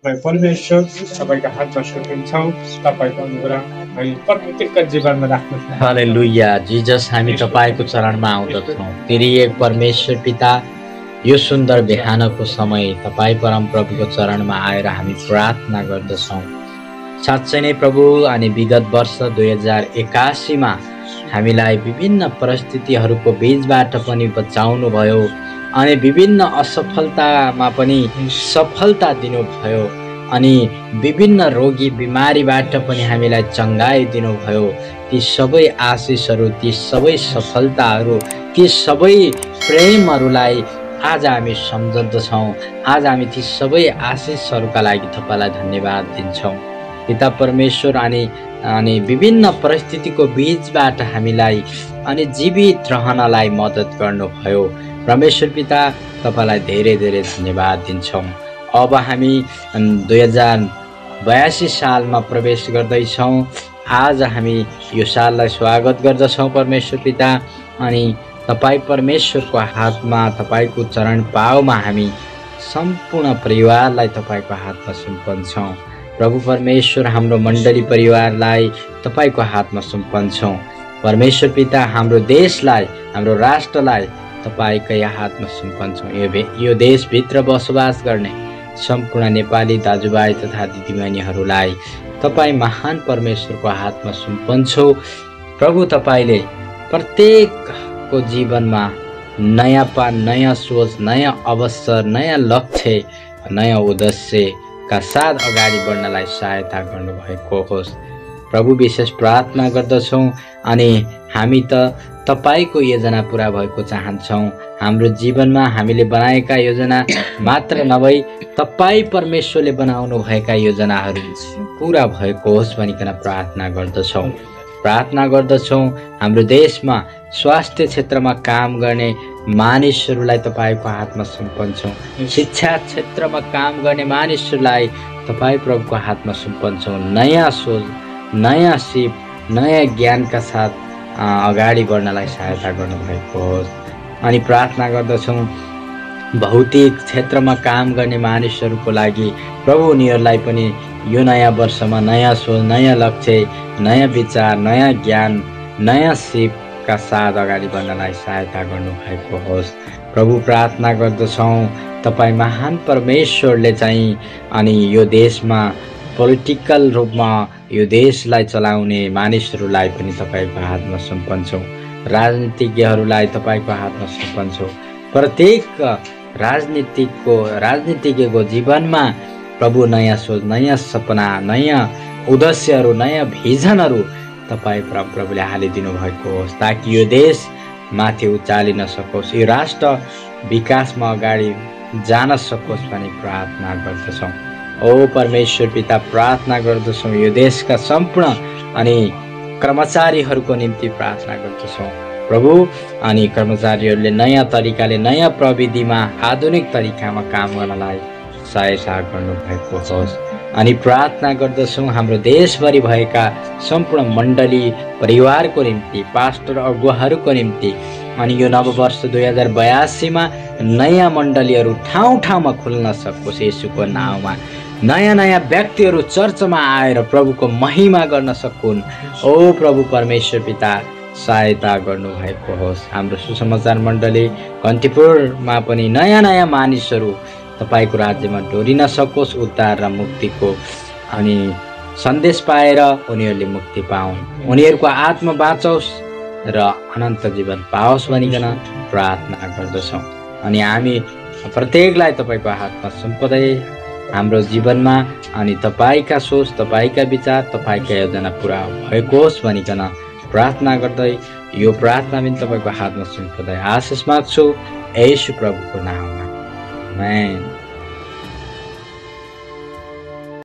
तपाईँ परमेश्वर तपाईँको हातमा सुम्पिन्छौँ। तपाईँको अनुग्रह हामी प्रत्येकका जीवनमा राख्नुहोस्। हालेलुया। जिजस, हामी तपाईँको चरणमा आउँदछौँ। प्रिय परमेश्वर पिता, यो सुन्दर बिहानको समय तपाईँ परमप्रभुको चरणमा आएर हामी प्रार्थना गर्दछौँ। साँच्चै नै प्रभु, अनि विगत वर्ष 2081 हामीलाई विभिन्न परिस्थितिहरूको बीचबाट पनि बचाउनु भयो अनि विभिन्न असफलतामा पनि सफलता दिनुभयो अनि विभिन्न रोगी बिमारीबाट पनि हामीलाई चङ्गाई दिनुभयो। ती सबै आशिषहरू, ती सबै सफलताहरू, ती सबै प्रेमहरूलाई आज हामी सम्झँदछौँ। आज हामी ती सबै आशिषहरूका लागि तपाईँलाई धन्यवाद दिन्छौँ पिता परमेश्वर। अनि विभिन्न परिस्थितिको बीचबाट हामीलाई अनि जीवित रहनलाई मद्दत गर्नुभयो परमेश्वर पिता। तपाईँलाई धेरै धेरै धन्यवाद दिन्छौँ। अब हामी 2082 सालमा प्रवेश गर्दैछौँ। आज हामी यो साललाई स्वागत गर्दछौँ परमेश्वर पिता। अनि तपाईँ परमेश्वरको हातमा, तपाईँको चरण पाउमा हामी सम्पूर्ण परिवारलाई तपाईँको हातमा सुम्पन्छौँ। प्रभु परमेश्वर, हाम्रो मण्डली परिवारलाई तपाईँको हातमा सुम्पन्छौँ। परमेश्वर पिता, हाम्रो देशलाई, हाम्रो राष्ट्रलाई तपाईँकै हातमा सुम्पन्छौँ। यो देशभित्र बसोबास गर्ने सम्पूर्ण नेपाली दाजुभाइ तथा दिदीबहिनीहरूलाई तपाईँ महान परमेश्वरको हातमा सुम्पन्छौँ। प्रभु, तपाईँले प्रत्येकको जीवनमा नयाँपन, नयाँ सोच, नयाँ अवसर, नयाँ लक्ष्य, नयाँ उद्देश्यका साथ अगाडि बढ्नलाई सहायता गर्नुभएको होस्। प्रभु, विशेष प्रार्थना गर्दछौँ अनि हामी त तपाईँको योजना पुरा भएको चाहन्छौँ। हाम्रो जीवनमा हामीले बनाएका योजना मात्र नभई तपाईँ परमेश्वरले बनाउनु भएका योजनाहरू पुरा भएको होस् भनिकन प्रार्थना गर्दछौँ। हाम्रो देशमा स्वास्थ्य क्षेत्रमा काम गर्ने मानिसहरूलाई तपाईँको हातमा सुम्पन्छौँ। शिक्षा क्षेत्रमा काम गर्ने मानिसहरूलाई तपाईँ प्रभुको हातमा सुम्पन्छौँ। नयाँ सोच, नयाँ सिप, नयाँ ज्ञानका साथ अगाडि बढ्नलाई सहायता गर्नुभएको होस्। अनि प्रार्थना गर्दछौँ भौतिक क्षेत्रमा काम गर्ने मानिसहरूको लागि प्रभु, उनीहरूलाई पनि यो नयाँ वर्षमा नयाँ सोच, नयाँ लक्ष्य, नयाँ विचार, नयाँ ज्ञान, नयाँ सिपका साथ अगाडि बढ्नलाई सहायता गर्नुभएको होस्। प्रभु, प्रार्थना गर्दछौँ तपाईँ महान परमेश्वरले चाहिँ अनि यो देशमा पोलिटिकल रूपमा यो देशलाई चलाउने मानिसहरूलाई पनि तपाईँको हातमा सुम्पन्छौँ। राजनीतिज्ञहरूलाई तपाईँको हातमा सुम्पन्छौँ। प्रत्येक राजनीतिज्ञको जीवनमा प्रभु नयाँ सोच, नयाँ सपना, नयाँ उद्देश्यहरू, नयाँ भिजनहरू तपाईँ प्रभुले हालिदिनु भएको होस् ताकि यो देश माथि उचालिन सकोस्, यो राष्ट्र विकासमा अगाडि जान सकोस् भनी प्रार्थना गर्दछौँ। ओ परमेश्वर पिता, प्रार्थना गर्दछौँ यो देशका सम्पूर्ण अनि कर्मचारीहरूको निम्ति प्रार्थना गर्दछौँ प्रभु। अनि कर्मचारीहरूले नयाँ तरिकाले, नयाँ प्रविधिमा, आधुनिक तरिकामा काम गर्नलाई सहायता गर्नुभएको होस्। अनि प्रार्थना गर्दछौँ हाम्रो देशभरि भएका सम्पूर्ण मण्डली परिवारको निम्ति, पास्टर अगुवाहरूको निम्ति। अनि यो नववर्ष 2082 नयाँ मण्डलीहरू ठाउँ ठाउँमा खुल्न सकोस् येशूको नाउँमा। नयाँ नयाँ व्यक्तिहरू चर्चमा आएर प्रभुको महिमा गर्न सकुन्। ओ प्रभु परमेश्वर पिता, सहायता गर्नुभएको होस्। हाम्रो सुसमाचार मण्डली कन्तिपुरमा पनि नयाँ नयाँ मानिसहरू तपाईँको राज्यमा डोरिन सकोस्, उद्धार र मुक्तिको अनि सन्देश पाएर उनीहरूले मुक्ति पाउन्, उनीहरूको आत्मा बाँचोस् र अनन्त जीवन पाओस् भनिकन प्रार्थना गर्दछौँ। अनि हामी प्रत्येकलाई तपाईँको हातमा सुम्पदै हाम्रो जीवनमा अनि तपाईँका सोच, तपाईँका विचार, तपाईँका योजना पुरा भएको होस् भनिकन प्रार्थना गर्दै यो प्रार्थना पनि तपाईँको हातमा सुम्पदै आशिष माग्छु येशू प्रभुको नाममा। आमेन।